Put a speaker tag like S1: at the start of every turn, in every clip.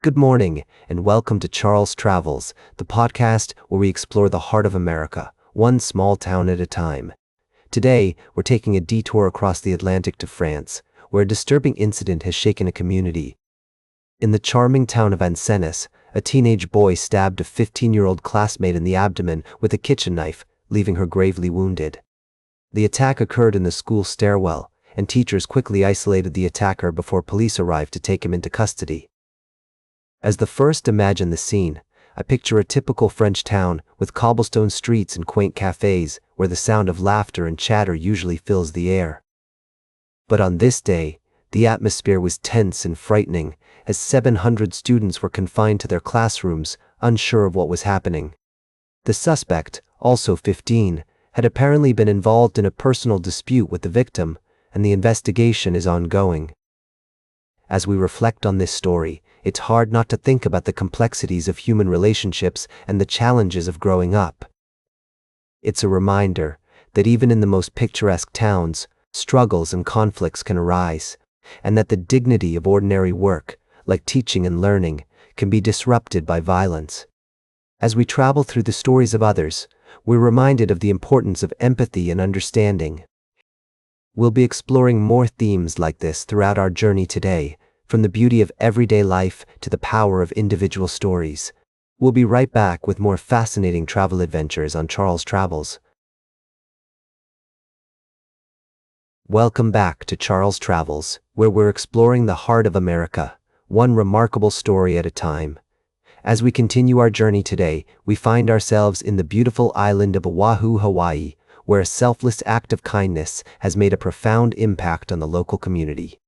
S1: Good morning, and welcome to Charles Travels, the podcast where we explore the heart of America, one small town at a time. Today, we're taking a detour across the Atlantic to France, where a disturbing incident has shaken a community. In the charming town of Vincennes, a teenage boy stabbed a 15-year-old classmate in the abdomen with a kitchen knife, leaving her gravely wounded. The attack occurred in the school stairwell, and teachers quickly isolated the attacker before police arrived to take him into custody. As the first imagine the scene, I picture a typical French town with cobblestone streets and quaint cafes where the sound of laughter and chatter usually fills the air. But on this day, the atmosphere was tense and frightening as 700 students were confined to their classrooms, unsure of what was happening. The suspect, also 15, had apparently been involved in a personal dispute with the victim, and the investigation is ongoing. As we reflect on this story, it's hard not to think about the complexities of human relationships and the challenges of growing up. It's a reminder that even in the most picturesque towns, struggles and conflicts can arise, and that the dignity of ordinary work, like teaching and learning, can be disrupted by violence. As we travel through the stories of others, we're reminded of the importance of empathy and understanding. We'll be exploring more themes like this throughout our journey today, from the beauty of everyday life to the power of individual stories. We'll be right back with more fascinating travel adventures on Charles Travels. Welcome back to Charles Travels, where we're exploring the heart of America, one remarkable story at a time. As we continue our journey today, we find ourselves in the beautiful island of Oahu, Hawaii, where a selfless act of kindness has made a profound impact on the local community.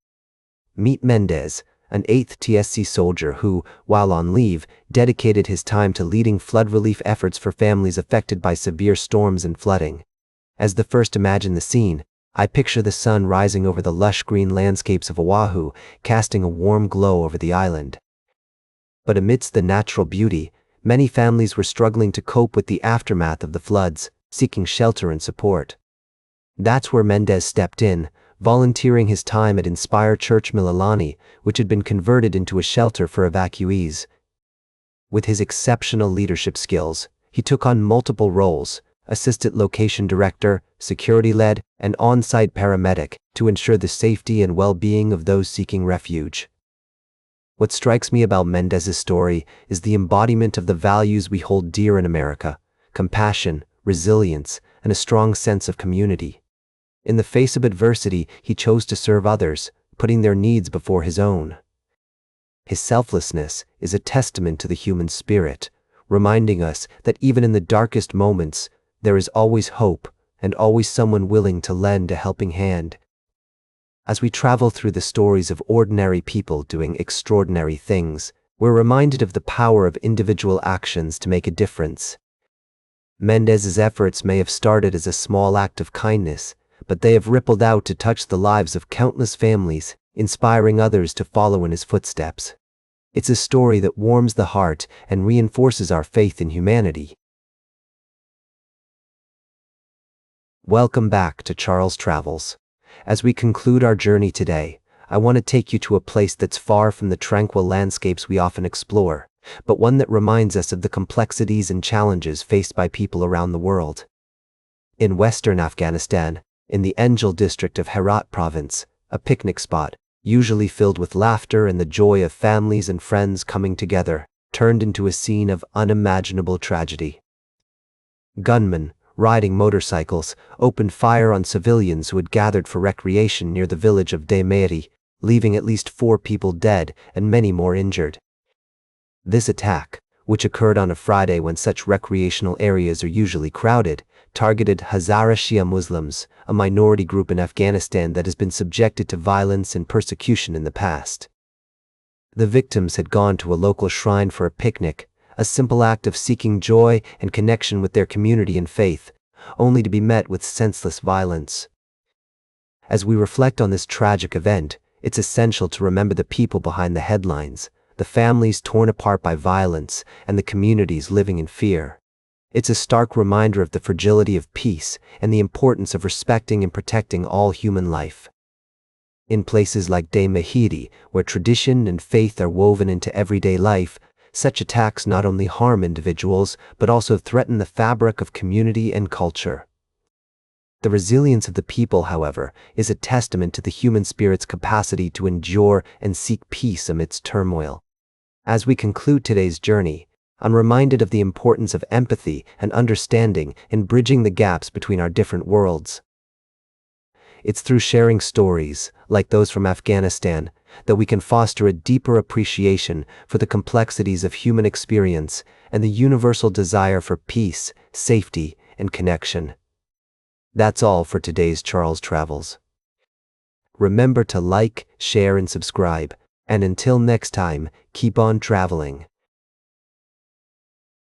S1: Meet Mendez, an 8th TSC soldier who, while on leave, dedicated his time to leading flood relief efforts for families affected by severe storms and flooding. As the first imagine the scene, I picture the sun rising over the lush green landscapes of Oahu, casting a warm glow over the island. But amidst the natural beauty, many families were struggling to cope with the aftermath of the floods, seeking shelter and support. That's where Mendez stepped in, volunteering his time at Inspire Church Mililani, which had been converted into a shelter for evacuees. With his exceptional leadership skills, he took on multiple roles: assistant location director, security lead, and on-site paramedic, to ensure the safety and well-being of those seeking refuge. What strikes me about Mendez's story is the embodiment of the values we hold dear in America: compassion, resilience, and a strong sense of community. In the face of adversity, he chose to serve others, putting their needs before his own. His selflessness is a testament to the human spirit, reminding us that even in the darkest moments, there is always hope and always someone willing to lend a helping hand. As we travel through the stories of ordinary people doing extraordinary things, we're reminded of the power of individual actions to make a difference. Mendez's efforts may have started as a small act of kindness, but they have rippled out to touch the lives of countless families, inspiring others to follow in his footsteps. It's a story that warms the heart and reinforces our faith in humanity. Welcome back to Charles Travels. As we conclude our journey today, I want to take you to a place that's far from the tranquil landscapes we often explore, but one that reminds us of the complexities and challenges faced by people around the world. In western Afghanistan, in the Angel district of Herat province, a picnic spot, usually filled with laughter and the joy of families and friends coming together, turned into a scene of unimaginable tragedy. Gunmen, riding motorcycles, opened fire on civilians who had gathered for recreation near the village of Deh Mehri, leaving at least 4 people dead and many more injured. This attack, which occurred on a Friday when such recreational areas are usually crowded, targeted Hazara Shia Muslims, a minority group in Afghanistan that has been subjected to violence and persecution in the past. The victims had gone to a local shrine for a picnic, a simple act of seeking joy and connection with their community and faith, only to be met with senseless violence. As we reflect on this tragic event, it's essential to remember the people behind the headlines, the families torn apart by violence, and the communities living in fear. It's a stark reminder of the fragility of peace and the importance of respecting and protecting all human life. In places like Deh Mehri, where tradition and faith are woven into everyday life, such attacks not only harm individuals, but also threaten the fabric of community and culture. The resilience of the people, however, is a testament to the human spirit's capacity to endure and seek peace amidst turmoil. As we conclude today's journey, I'm reminded of the importance of empathy and understanding in bridging the gaps between our different worlds. It's through sharing stories, like those from Afghanistan, that we can foster a deeper appreciation for the complexities of human experience and the universal desire for peace, safety, and connection. That's all for today's Charles Travels. Remember to like, share, and subscribe, and until next time, keep on traveling.